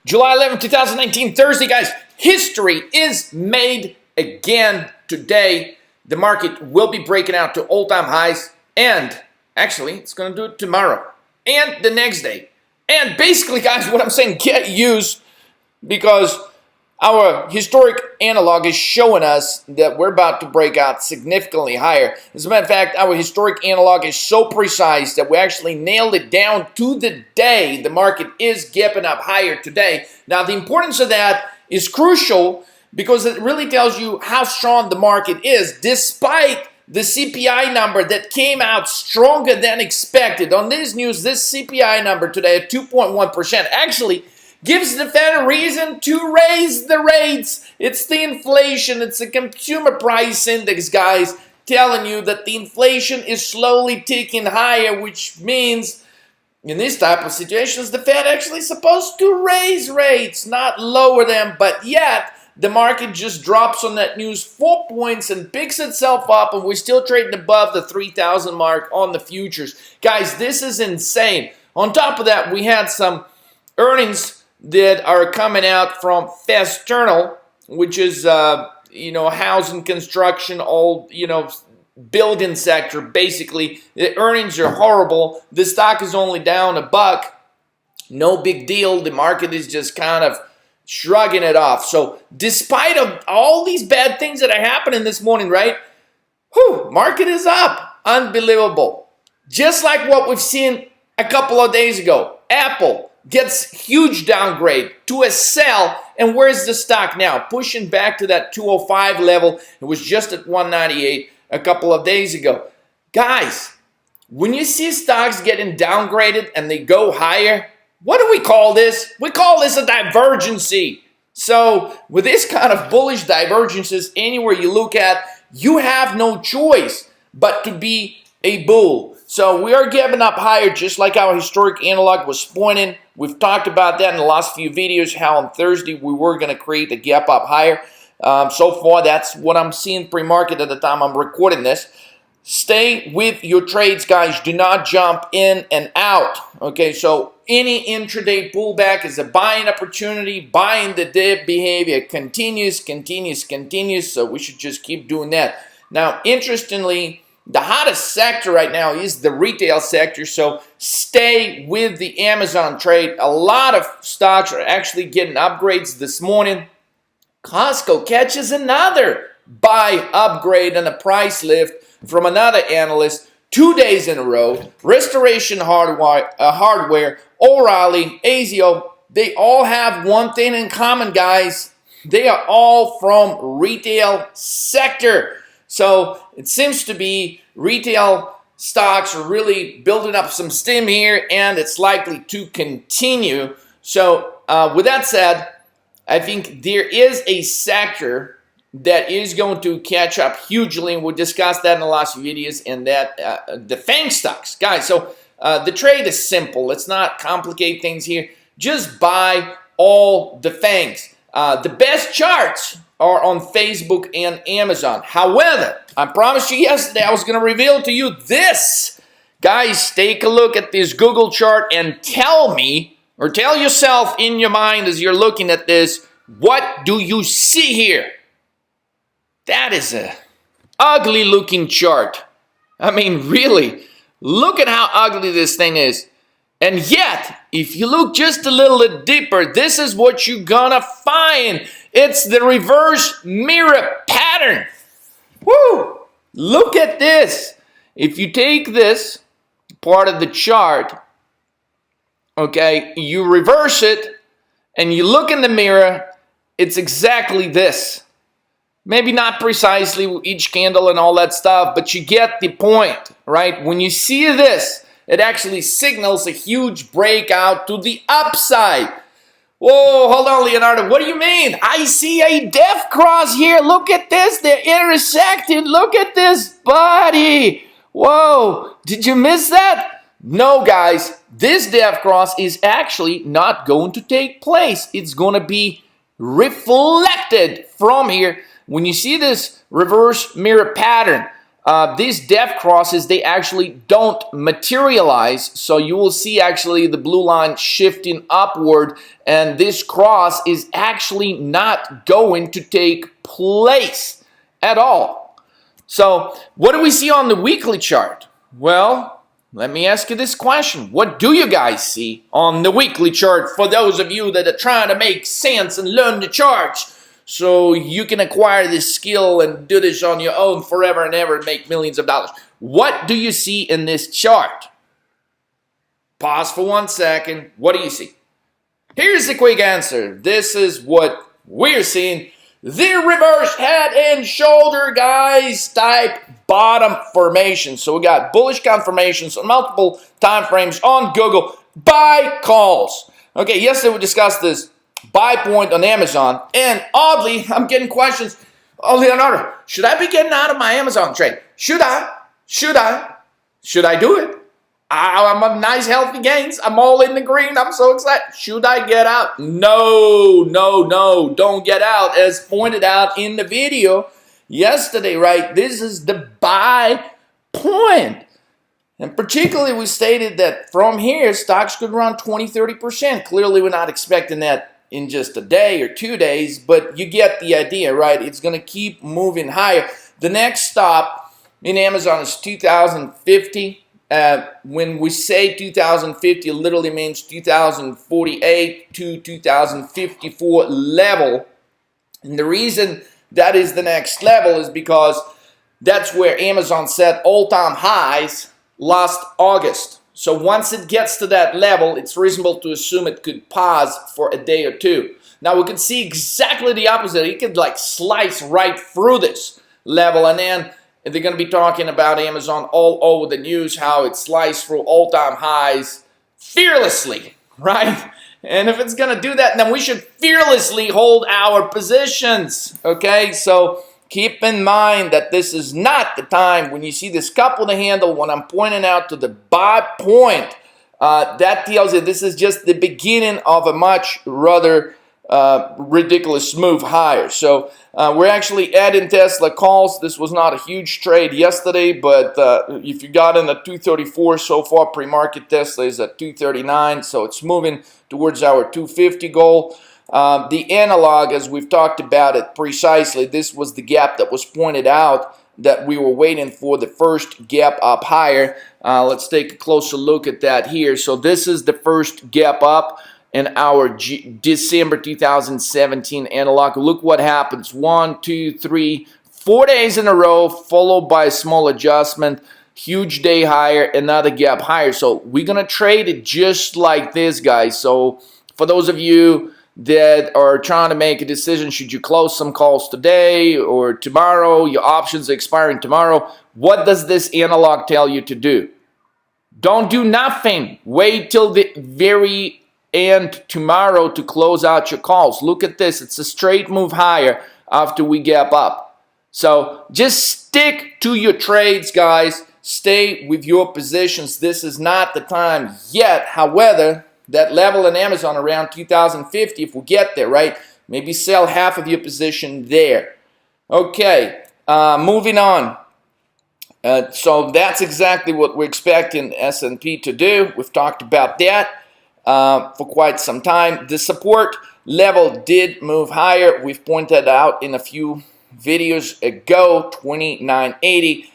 July 11, 2019, Thursday, guys. History is made again today. The market will be breaking out to all-time highs, and actually, it's going to do it tomorrow and the next day. And basically, guys, what I'm saying, get used, because our historic analog is showing us that we're about to break out significantly higher. As a matter of fact, our historic analog is so precise that we actually nailed it down to the day. The market is gapping up higher today. Now, the importance of that is crucial because it really tells you how strong the market is, despite the CPI number that came out stronger than expected. On this news, this CPI number today at 2.1% actually gives the Fed a reason to raise the rates. It's the inflation, it's the consumer price index, guys, telling you that the inflation is slowly ticking higher, which means in this type of situations, the Fed actually is supposed to raise rates, not lower them, but yet the market just drops on that news 4 points and picks itself up, and we're still trading above the 3,000 mark on the futures. Guys, this is insane. On top of that, we had some earnings that are coming out from Festernal, which is, housing construction, all, building sector. Basically, the earnings are horrible. The stock is only down $1. No big deal. The market is just kind of shrugging it off. So despite of all these bad things that are happening this morning, right? Market is up. Unbelievable. Just like what we've seen a couple of days ago. Apple gets huge downgrade to a sell, and where's the stock now? Pushing back to that 205 level. It was just at 198 a couple of days ago. Guys, when you see stocks getting downgraded and they go higher, what do we call this? We call this a divergency. So with this kind of bullish divergences, anywhere you look at, you have no choice but to be a bull. So we are getting up higher, just like our historic analog was pointing. We've talked about that in the last few videos, how on Thursday we were going to create a gap up higher. So far, that's what I'm seeing pre-market at the time I'm recording this. Stay with your trades, guys. Do not jump in and out. Okay, so any intraday pullback is a buying opportunity. Buying the dip behavior continues. So we should just keep doing that. Now, interestingly, the hottest sector right now is the retail sector, so stay with the Amazon trade. A lot of stocks are actually getting upgrades this morning. Costco catches another buy upgrade and a price lift from another analyst 2 days in a row. Restoration Hardware, O'Reilly, ASIO, they all have one thing in common, guys. They are all from retail sector. So it seems to be retail stocks are really building up some steam here, and it's likely to continue. So with that said, I think there is a sector that is going to catch up hugely, and we discussed that in the last few videos, and that the FANG stocks. Guys, so the trade is simple. Let's not complicate things here. Just buy all the FANGs. The best charts are on Facebook and Amazon. However, I promised you yesterday I was going to reveal to you this. Guys, take a look at this Google chart and tell me, or tell yourself in your mind as you're looking at this, what do you see here? That is a ugly looking chart. I mean, really, look at how ugly this thing is. And yet, if you look just a little bit deeper, this is what you're gonna find. It's the reverse mirror pattern. Woo! Look at this. If you take this part of the chart, okay, you reverse it, and you look in the mirror, it's exactly this. Maybe not precisely each candle and all that stuff, but you get the point, right? When you see this, it actually signals a huge breakout to the upside. Whoa, hold on, Leonardo. What do you mean? I see a death cross here. Look at this. They're intersecting. Look at this body. Whoa, did you miss that? No, guys. This death cross is actually not going to take place. It's going to be reflected from here. When you see this reverse mirror pattern, These depth crosses, they actually don't materialize. So you will see actually the blue line shifting upward, and this cross is actually not going to take place at all. So what do we see on the weekly chart? Well, let me ask you this question. What do you guys see on the weekly chart for those of you that are trying to make sense and learn the charts so you can acquire this skill and do this on your own forever and ever and make millions of dollars? What do you see in this chart? Pause for 1 second. What do you see? Here's the quick answer. This is what we're seeing. The reverse head and shoulder, guys, type bottom formation. So we got bullish confirmations on multiple time frames on Google. Buy calls. Okay, yesterday we discussed this buy point on Amazon, and oddly, I'm getting questions. Oh, Leonardo, should I be getting out of my Amazon trade? Should I? Should I do it? I'm on nice healthy gains. I'm all in the green. I'm so excited. Should I get out? No, don't get out. As pointed out in the video yesterday, right? This is the buy point. And particularly we stated that from here, stocks could run 20-30%. Clearly we're not expecting that in just a day or 2 days, but you get the idea, right? It's going to keep moving higher. The next stop in Amazon is 2050. When we say 2050, it literally means 2048 to 2054 level. And the reason that is the next level is because that's where Amazon set all-time highs last August. So once it gets to that level, it's reasonable to assume it could pause for a day or two. Now we can see exactly the opposite. It could like slice right through this level, and then they're going to be talking about Amazon all over the news, how it sliced through all-time highs fearlessly, right? And if it's going to do that, then we should fearlessly hold our positions, okay? So keep in mind that this is not the time when you see this cup with a handle, when I'm pointing out to the buy point, that tells you this is just the beginning of a much rather ridiculous move higher. So we're actually adding Tesla calls. This was not a huge trade yesterday, but if you got in at 234 so far, pre-market Tesla is at 239, so it's moving towards our 250 goal. The analog, as we've talked about it precisely, this was the gap that was pointed out that we were waiting for, the first gap up higher. Let's take a closer look at that here. So this is the first gap up in our December 2017 analog. Look what happens. 1, 2, 3, 4 days in a row, followed by a small adjustment, huge day higher, another gap higher. So we're going to trade it just like this, guys. So for those of you that are trying to make a decision, should you close some calls today or tomorrow, your options are expiring tomorrow, what does this analog tell you to do? Don't do nothing. Wait till the very end tomorrow to close out your calls. Look at this. It's a straight move higher after we gap up. So just stick to your trades, guys. Stay with your positions. This is not the time yet. However, that level in Amazon around 2050, if we get there, right, maybe sell half of your position there. Okay, moving on. So that's exactly what we're expecting S&P to do. We've talked about that for quite some time. The support level did move higher. We've pointed out in a few videos ago, 2980.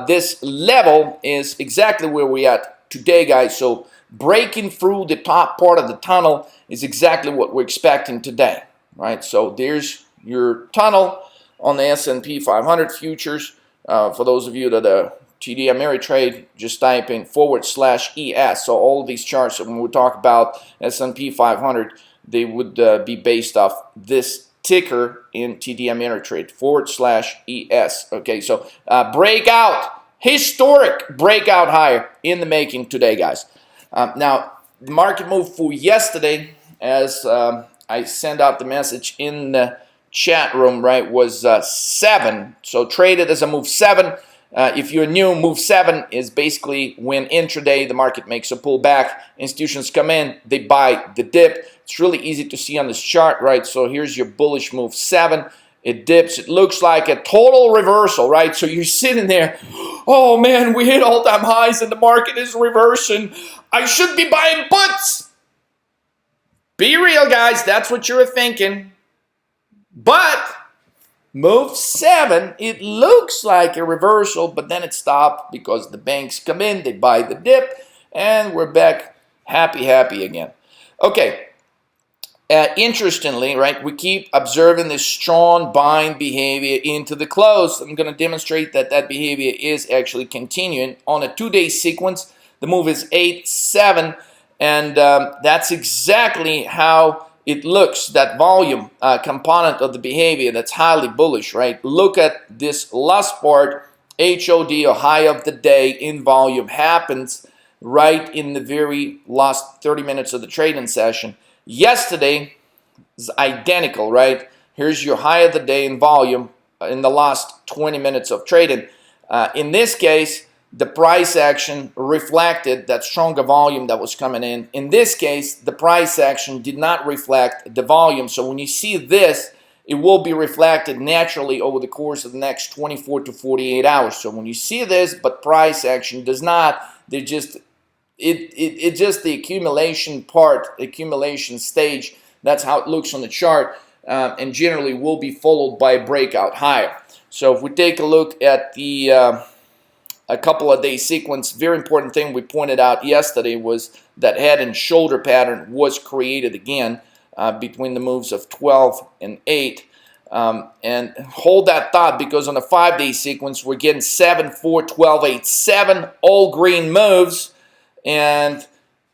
This level is exactly where we're at today, guys. So breaking through the top part of the tunnel is exactly what we're expecting today, right? So there's your tunnel on the S&P 500 futures. For those of you that are TD Ameritrade, just type in /ES. So all of these charts, when we talk about S&P 500, they would be based off this ticker in TD Ameritrade, /ES. Okay, so breakout, historic breakout higher in the making today, guys. Now, the market move for yesterday, as I sent out the message in the chat room, right, was 7. So traded as a move 7. If you're new, move 7 is basically when intraday the market makes a pullback, institutions come in, they buy the dip. It's really easy to see on this chart, right? So here's your bullish move 7. it dips. It looks like a total reversal, right? So you're sitting there, oh man, we hit all-time highs and the market is reversing. I should be buying puts. Be real, guys. That's what you're thinking. But move 7, it looks like a reversal, but then it stopped because the banks come in, they buy the dip, and we're back happy again. Okay. Interestingly, right, we keep observing this strong buying behavior into the close. I'm going to demonstrate that that behavior is actually continuing. On a 2-day sequence, the move is 8-7, and that's exactly how it looks, that volume component of the behavior that's highly bullish, right? Look at this last part, HOD, or high of the day in volume, happens right in the very last 30 minutes of the trading session. Yesterday is identical, right? Here's your high of the day in volume in the last 20 minutes of trading. In this case, the price action reflected that stronger volume that was coming in. In this case, the price action did not reflect the volume. So when you see this, it will be reflected naturally over the course of the next 24 to 48 hours. So when you see this, but price action does not, they're just it's just the accumulation stage. That's how it looks on the chart, and generally will be followed by a breakout higher. So if we take a look at the a couple of day sequence, very important thing we pointed out yesterday was that head and shoulder pattern was created again between the moves of 12 and 8. And hold that thought, because on a 5-day sequence we're getting 7, 4, 12, 8, 7 all green moves. And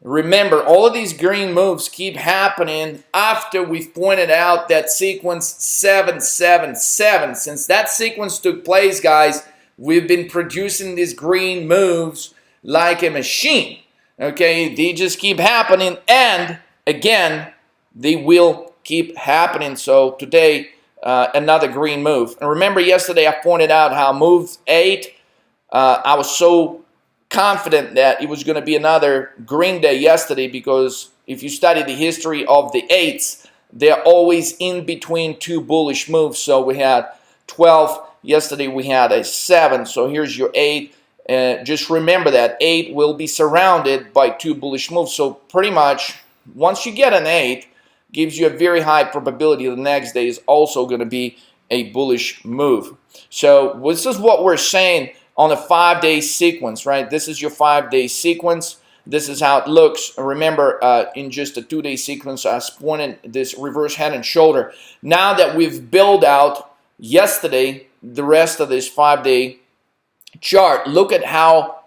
remember, all of these green moves keep happening after we've pointed out that sequence 7, 7, 7. Since that sequence took place, guys, we've been producing these green moves like a machine. Okay, they just keep happening, and again, they will keep happening. So today, another green move. And remember, yesterday I pointed out how move 8, I was so confident that it was going to be another green day yesterday, because if you study the history of the 8s, they're always in between 2 bullish moves. So we had 12 yesterday, we had a 7. So here's your 8. Just remember that 8 will be surrounded by 2 bullish moves. So pretty much once you get an 8, gives you a very high probability the next day is also going to be a bullish move. So this is what we're saying on a 5-day sequence, right? This is your 5-day sequence. This is how it looks. Remember, in just a 2-day sequence, I was pointing this reverse head and shoulder. Now that we've built out yesterday the rest of this 5-day chart, look at how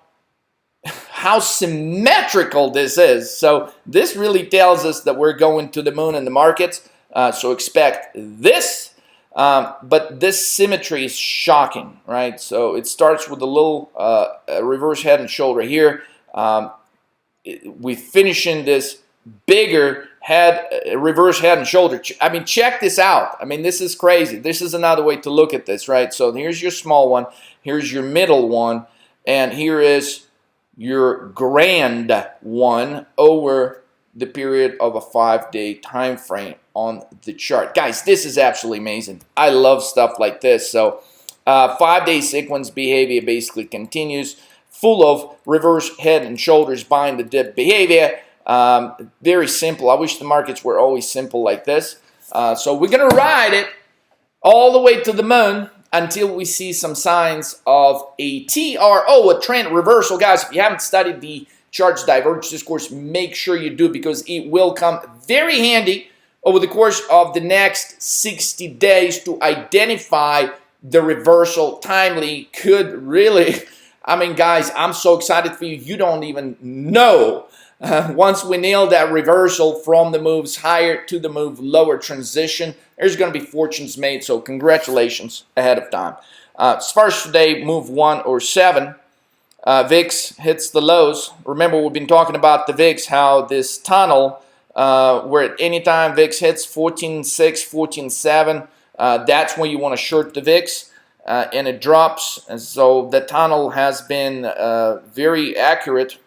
symmetrical this is. So this really tells us that we're going to the moon in the markets. So expect this. But this symmetry is shocking, right? So it starts with a little reverse head and shoulder here. We finish in this bigger reverse head and shoulder. I mean, check this out. I mean, this is crazy. This is another way to look at this, right? So here's your small one, here's your middle one, and here is your grand one over the period of a 5-day time frame on the chart. Guys, this is absolutely amazing. I love stuff like this. So 5-day sequence behavior basically continues, full of reverse head and shoulders buying the dip behavior. Very simple. I wish the markets were always simple like this. So we're going to ride it all the way to the moon until we see some signs of a TRO, a trend reversal. Guys, if you haven't studied the charts divergence course, make sure you do, because it will come very handy over the course of the next 60 days to identify the reversal timely. Could really, I mean, guys, I'm so excited for you. You don't even know. Once we nail that reversal from the moves higher to the move lower transition, there's going to be fortunes made. So congratulations ahead of time. As far as today, move 1 or 7. VIX hits the lows. Remember, we've been talking about the VIX, how this tunnel, where at any time VIX hits 14.6, 14.7, that's when you want to short the VIX, and it drops. And so the tunnel has been very accurate,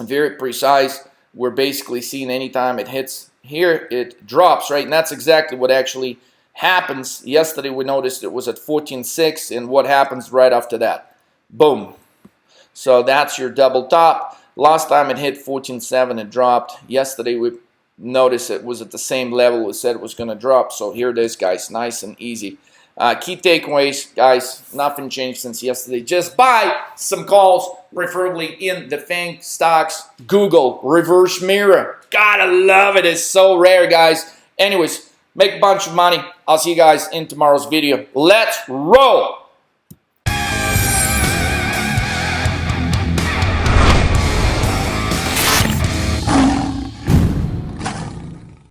very precise. We're basically seeing anytime it hits here, it drops, right? And that's exactly what actually happens, yesterday we noticed it was at 14.6, and what happens right after that? Boom. So that's your double top. Last time it hit 14.7, it dropped. Yesterday we noticed it was at the same level we said it was going to drop. So here it is, guys, nice and easy. Key takeaways, guys, nothing changed since yesterday. Just buy some calls, preferably in the FANG stocks. Google reverse mirror. Gotta love it. It's so rare, guys. Anyways, make a bunch of money. I'll see you guys in tomorrow's video. Let's roll.